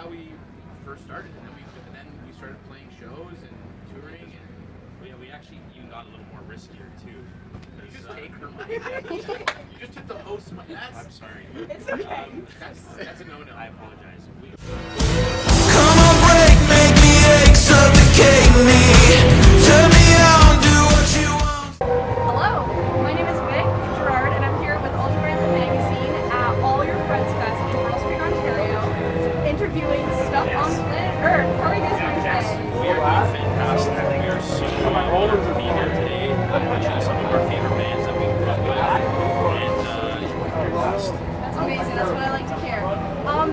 how we first started, and then we started playing shows and touring. And we actually even got a little more riskier too. You just take her mic. You just took the host's mic. I'm sorry. It's okay. That's a no-no. I apologize. Come on, break, make me ache, suffocate me. Turn me on, do what you want. Hello, my name is Vic Gerrard, and I'm here with Ultraviolet Magazine at All Your Friends Fest in Burl, Ontario, interviewing stuff on planet Earth. How are you guys doing today? We are doing fantastic. We are super honored to be here today, watching some of our favorite bands that we grew up with, and we're blessed. That's amazing. That's what I like to hear.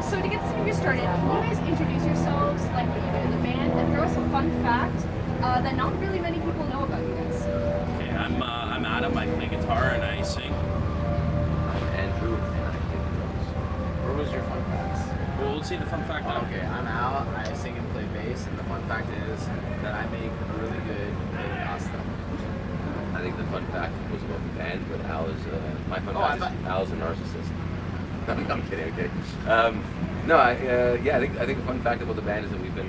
So to get this interview started, can you guys introduce yourselves, like what you do in the band, and throw us a fun fact that not really many people know about you guys? Okay, I'm Adam. I play guitar and I sing. I'm Andrew, and I play drums. Where was your fun facts? Well, let's see the fun fact now. Okay, I'm Al. I sing and play bass, and the fun fact is that I make really good pasta. I think the fun fact was about the band, but Al is my fun fact is Al's a narcissist. I'm kidding. Okay. I think the fun fact about the band is that we've been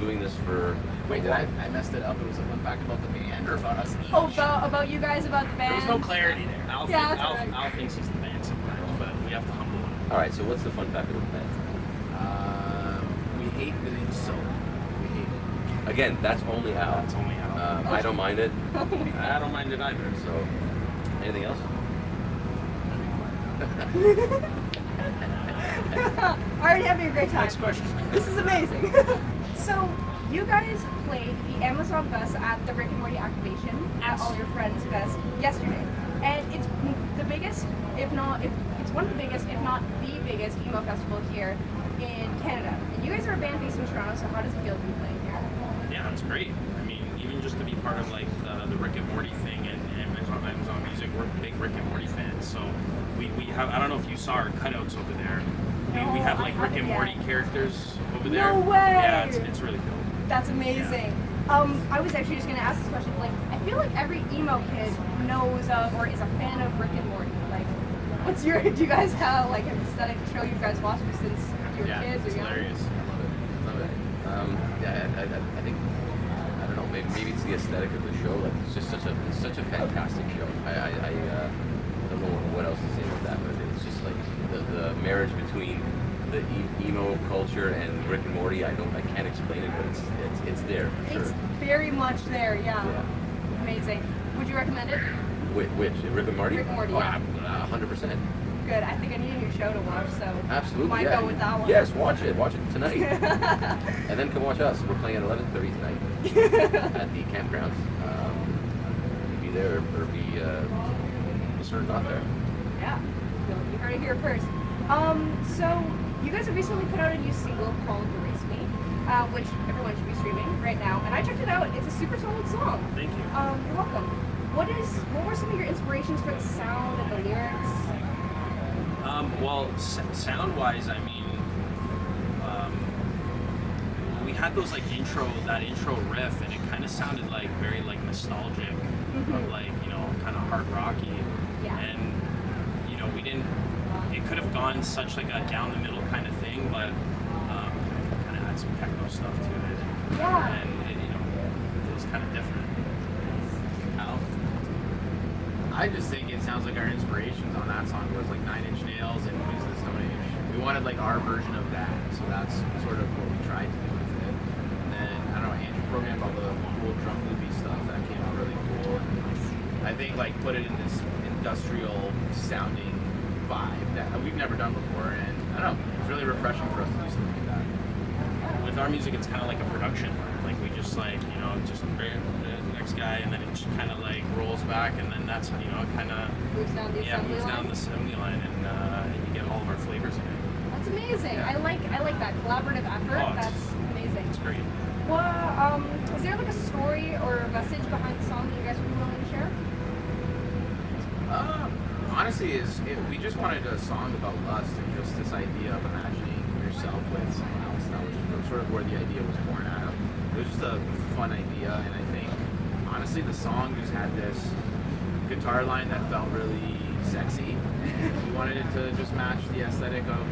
doing this for. Wait, I messed it up? It was a fun fact about the band or about us each? Oh, about you guys, about the band. There was no clarity there. Al thinks he's the band sometimes, but we have to humble him. All right. So what's the fun fact about the band? We hate the name So. We hate it. Again, that's only Al. That's only Al. I don't mind it. I don't mind it either. So, anything else? Already having a great time. Next question. This is amazing. So, you guys played the Amazon Fest at the Rick and Morty activation at All Your Friends Fest yesterday. And it's the biggest, it's one of the biggest, if not the biggest emo festival here in Canada. And you guys are a band based in Toronto, so how does it feel to be playing here? Yeah, it's great. I mean, even just to be part of like the Rick and Morty thing and Amazon Music, we're big Rick and Morty fans. So we have, I don't know if you saw our cutouts over there. We have like Rick and Morty characters over there. No way! Yeah, it's really cool. That's amazing. Yeah. I was actually just going to ask this question. Like, I feel like every emo kid knows of or is a fan of Rick and Morty. Like, do you guys have like an aesthetic show you guys watched since you were kids? It's or hilarious. Love it. I think I don't know. Maybe it's the aesthetic of the show. Like it's just such a fantastic show. I don't know what else to say about that, but it's just like the marriage between the emo culture and Rick and Morty. I can't explain it, but it's there for sure. It's very much there. Yeah. Amazing. Would you recommend it? Which Rick and Morty? Rick and Morty. Oh, Yeah. 100%. Good. I think I need a new show to watch, so Absolutely. might go with that one. Yes, watch it tonight, and then come watch us. We're playing at 11:30 tonight at the campgrounds. Be there or be not there. Yeah. You heard it here first. So you guys have recently put out a new single called "Erase Me," which everyone should be streaming right now. And I checked it out. It's a super solid song. Thank you. You're welcome. What were some of your inspirations for the sound and the lyrics? Well, sound-wise, I mean, we had those like intro riff, and it kind of sounded like very like nostalgic, of like kind of hard rocky. Yeah. And we didn't. It could have gone such like a down the middle kind of thing, but kind of had some techno stuff to it. Yeah. And it was kind of different. How? I just think it sounds like our inspirations on that song was like 9 Inch Nails and Who's This Stone Age. We wanted like our version of that, so that's sort of what we tried to do with it. And then, I don't know, Andrew programmed all the cool drum loopy stuff that came out really cool. And I think like put it in this industrial sounding vibe that we've never done before, and I don't know, it's really refreshing for us to do something like that. With our music, it's kind of like a production. Like we just like just the next guy, and then it just kind of like rolls back, and then that's kind of Moves down the assembly line, and you get all of our flavors in it. That's amazing. Yeah. I like that collaborative effort. Oh, That's amazing. It's great. Well, is there like a story or a message behind the song that you guys would be willing to share? Honestly, we just wanted a song about lust and just this idea of imagining yourself with someone else. That was sort of where the idea was born out of. It was just a fun idea, and I think, honestly, the song just had this guitar line that felt really sexy, and we wanted it to just match the aesthetic of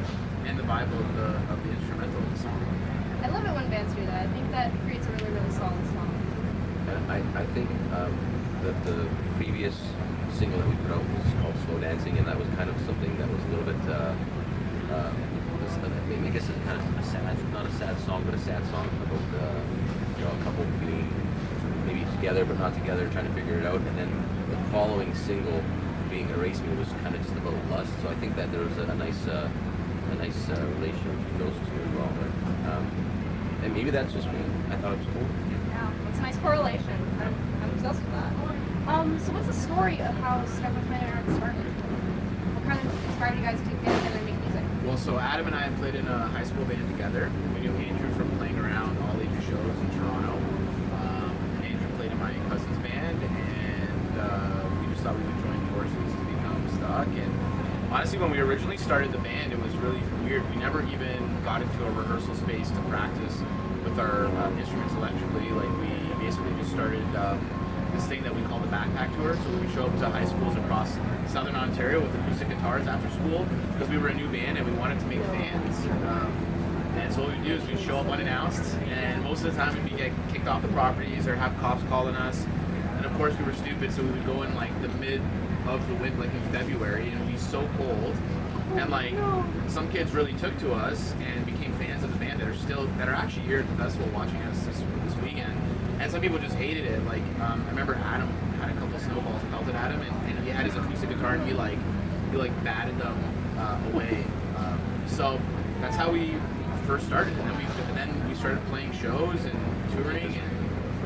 and the vibe of the instrumental of the song. I love it when bands do that. I think that creates a really, really solid song. And I think the previous single that we put out was called Slow Dancing, and that was kind of something that was a little bit, I guess it's kind of a sad, not a sad song, but a sad song about, a couple being maybe together but not together, trying to figure it out. And then the following single, being Erase Me, was kind of just about lust. So I think that there was a nice relation between those two as well. But, and maybe that's just me. I thought it was cool. Yeah, it's a nice correlation. I'm obsessed with that. So what's the story of how Step Up Planet Earth started? What kind of inspired you guys to get together and make music? Well, so Adam and I had played in a high school band together. We knew Andrew from playing around all age shows in Toronto. Andrew played in my cousin's band, and we just thought we would join forces to become stuck. And honestly, when we originally started the band, it was really weird. We never even got into a rehearsal space to practice with our instruments electrically. Like, we basically just started this thing that we call the backpack tour. So we show up to high schools across southern Ontario with acoustic guitars after school, because we were a new band and we wanted to make fans. And so what we do is we show up unannounced, and most of the time we'd get kicked off the properties or have cops calling us. And of course we were stupid, so we would go in like the mid of the winter, like in February, and it would be so cold. And like some kids really took to us and became fans of the band that are actually here at the festival watching us this weekend. And some people just hated it. Like I remember Adam had a couple of snowballs pelted at him, and he had his acoustic guitar and he batted them away. So that's how we first started, and then we started playing shows and touring. And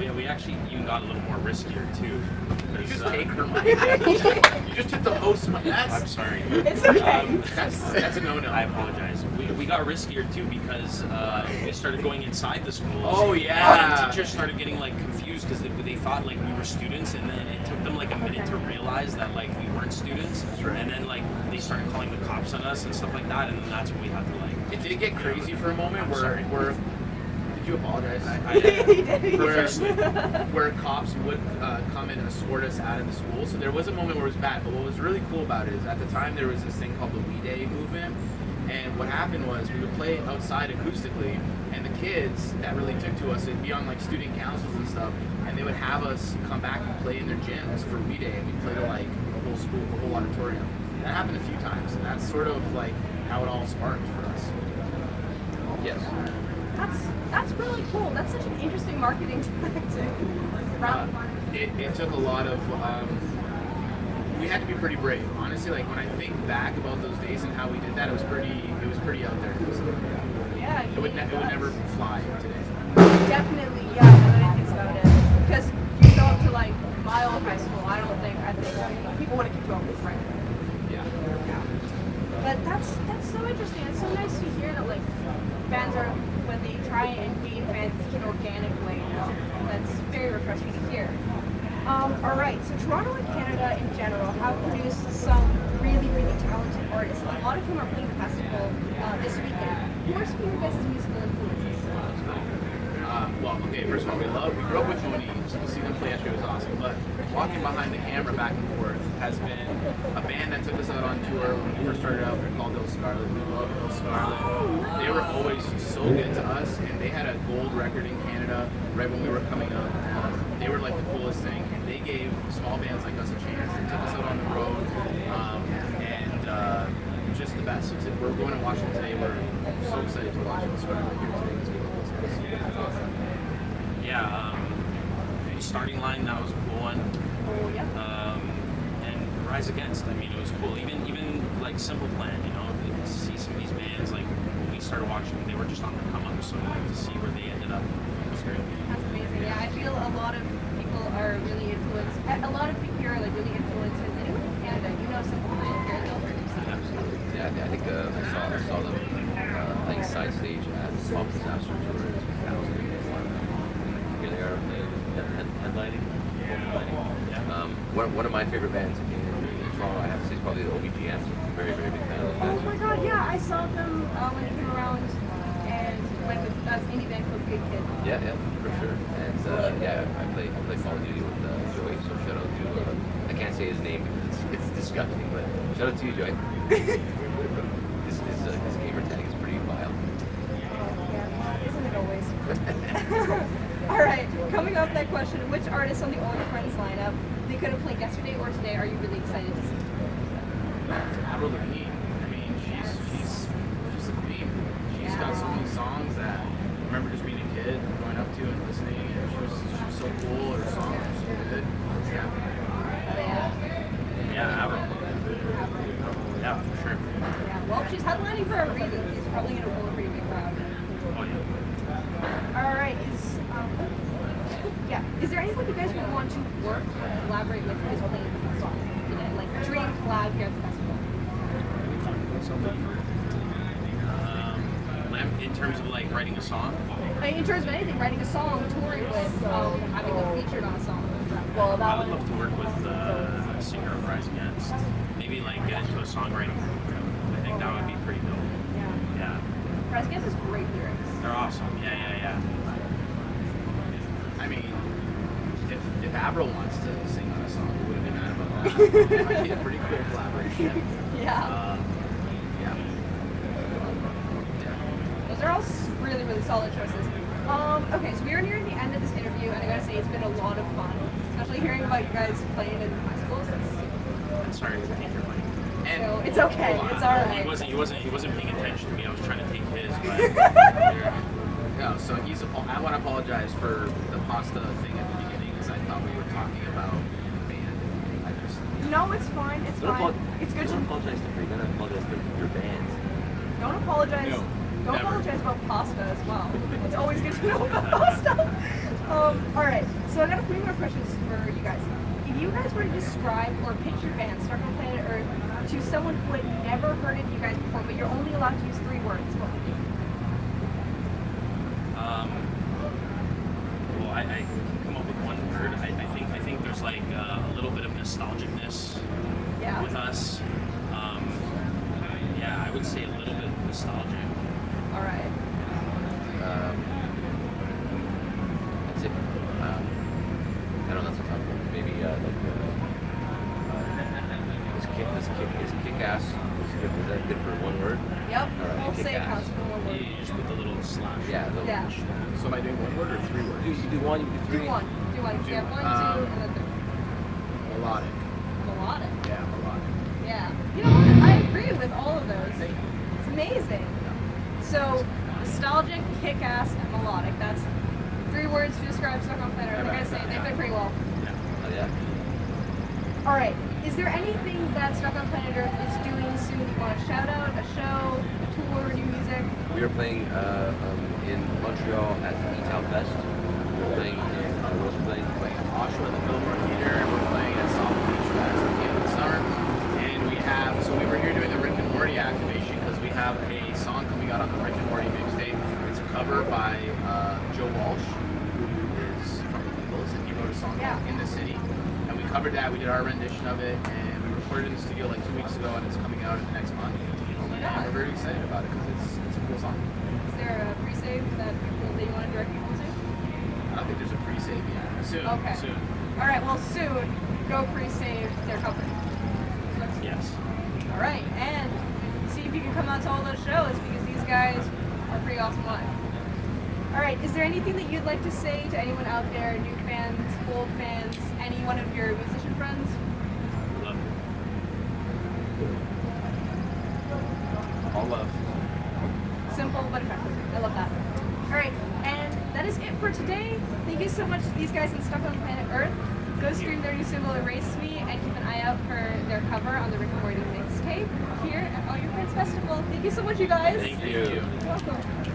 Yeah, we actually even got a little more riskier too. you just take her money. You just took the host's money. I'm sorry. It's okay. That's a no-no. I apologize. We got riskier too because we started going inside the schools. Oh, yeah. And teachers started getting like confused because they thought like we were students, and then it took them like a minute to realize that like we weren't students. That's right. And then like they started calling the cops on us and stuff like that, and then that's when we had to like. It did get crazy for a moment where did you apologize? Where cops would come and escort us out of the school. So there was a moment where it was bad. But what was really cool about it is at the time there was this thing called the We Day movement. And what happened was we would play outside acoustically, and the kids that really took to us, they'd be on like student councils and stuff, and they would have us come back and play in their gyms for We Day, and we'd play to like the whole school, the whole auditorium. That happened a few times, and that's sort of like how it all sparked for us. Yes. That's really cool. That's such an interesting marketing tactic. It took a lot of. We had to be pretty brave, honestly. Like when I think back about those days and how we did that, it was pretty out there. Yeah. It would never fly today. Definitely, yeah. Now that I think about it, because you go up to like my old high school, I think people want to keep going, right? Yeah. But that's so interesting. It's so nice to hear that like bands are, when they try and gain fans in an organic way. That's very refreshing to hear. All right, so Toronto and Canada in general have produced some really, really talented artists. A lot of whom are playing the festival this weekend. Who are some of your guys' musical influences? Well, okay, first of all, we grew up with Morty, so to see them play yesterday was awesome. But walking behind the camera back and forth has been a band that took us out on tour when we first started out. They're called Il Scarlet. We love Il Scarlet. They were always so good to us, and they had a gold record in Canada right when we were coming up. They were like the coolest thing, and they gave small bands like us a chance. They took us out on the road, and just the best. So we're going to Washington today. We're so excited to watch Il Scarlet here today. Yeah, starting line, that was a cool one. Oh, yeah. And Rise Against, I mean, it was cool. Even like Simple Plan, you know, to see some of these bands, like when we started watching them, they were just on the come up, so to see where they ended up was great. That's amazing. Yeah, I feel a lot of people are really influenced. A lot of people here are like really influenced. And anyone in Canada, you know, Simple Plan here, they'll produce that. Absolutely. Yeah, I think I saw them playing side stage at Pop Disaster Tour in 2001. Here they are headlining. One of my favorite bands in Toronto, I have to say, is probably the OBGN. Very, very big fan of those Oh guys. my god, yeah, I saw them when they came around and went with us indie band called Good Kid. Yeah, for sure. And I play Call of Duty with Joey, so shout out to, I can't say his name because it's disgusting, but shout out to you, Joey. His gamer tag is bring up that question. Which artists on the All Your Friends lineup they could have played yesterday or today are you really excited to see? Avril Lavigne. I mean, she's the queen. She's got so many songs that I remember just being a kid, going up to and listening, and she was so cool. Her songs were so good. Yeah. Yeah, Avril. Yeah, for sure. Yeah. Well, she's headlining for a reason. She's probably gonna pull a pretty big crowd. Oh yeah. All right. Is there anyone you guys would want to work or collaborate with who's playing the song today? Like dream collab here at the festival. In terms of like writing a song. In terms of anything, writing a song, touring with, having them featured on a song. Well, I would love to work with a singer of Rise Against. Maybe like get into a songwriting group. I think that would be pretty dope. Yeah. Rise Against has great lyrics. They're awesome. Yeah. I mean, if Avril wants to sing on a song, we wouldn't be mad about that. It might be a pretty cool collaboration. Yeah. Yeah. Those are all really, really solid choices. Okay, so we are nearing the end of this interview, and I gotta say it's been a lot of fun, especially hearing about you guys playing in high schools. I'm sorry to take your money. So it's okay. It's all right. He wasn't paying attention to me. I was trying to take his. But Yeah, so I want to apologize for the pasta thing at the beginning because I thought we were talking about band. I just No, it's fine. It's fine. It's good to Don't apologize to me. Don't apologize to your bands. don't apologize. No, Don't never. apologize about pasta as well. It's always good to know about pasta. All right. So I got a few more questions for you guys. If you guys were to describe or pitch your band, Stuck on Planet Earth, to someone who had never heard of you guys before, but you're only allowed to use 3 words, what would you? well, I can come up with one word. I think there's like a little bit of nostalgicness Yeah. with us. Yeah, I would say a little bit nostalgic. All right. That's it. I don't know, that's a tough one. Maybe is kick-ass. Is that good for one word? Yep. All right, We'll say kick-ass. counts for one word. You just put the little slash. Yeah. Yeah. so am I doing 1 word or 3 words? You do one, you do three. Do one. Yeah, 1, 2, and then 3. Melodic. Melodic. Yeah, melodic. Yeah. You know what? I agree with all of those. It's amazing. So, nostalgic, kick-ass, and melodic. That's 3 words to describe Stuck on Planet Earth. I gotta say, they fit pretty well. Oh, yeah. All right. Is there anything that Stuck on Planet Earth is doing soon you want to shout out? A show, a tour, new music? We are playing in Montreal at the Etal Fest. We're playing Playing at Oshawa, the Fillmore Theater, and we're playing at South Beach Fest at the end of the summer. And we were here doing the Rick and Morty activation because we have a song coming out on the Rick and Morty mixtape. It's a cover by Joe Walsh, who is from the Eagles, and he wrote a song called In the City. And we covered that, we did our rendition of it, and we recorded it in the studio like 2 weeks ago, and it's coming out in the next month. And we're very excited about it because it's a cool song. Is there a pre-save that you want to direct people to? I don't think there's a pre-save yet. Soon. Okay. Soon. All right. Well, soon, go pre-save their company. Yes. All right, and see if you can come out to all those shows because these guys are pretty awesome live. All right, is there anything that you'd like to say to anyone out there, new fans, old fans, any one of your musician friends? Love it. All love. Simple but effective. I love that. All right, and that is it for today. Thank you so much to these guys in Stuck on Planet Earth. Go stream their new single Erase Me and keep an eye out for their cover on the Rick and Morty mixtape here at All Your Friends Festival. Thank you so much, you guys. Thank you. You're welcome.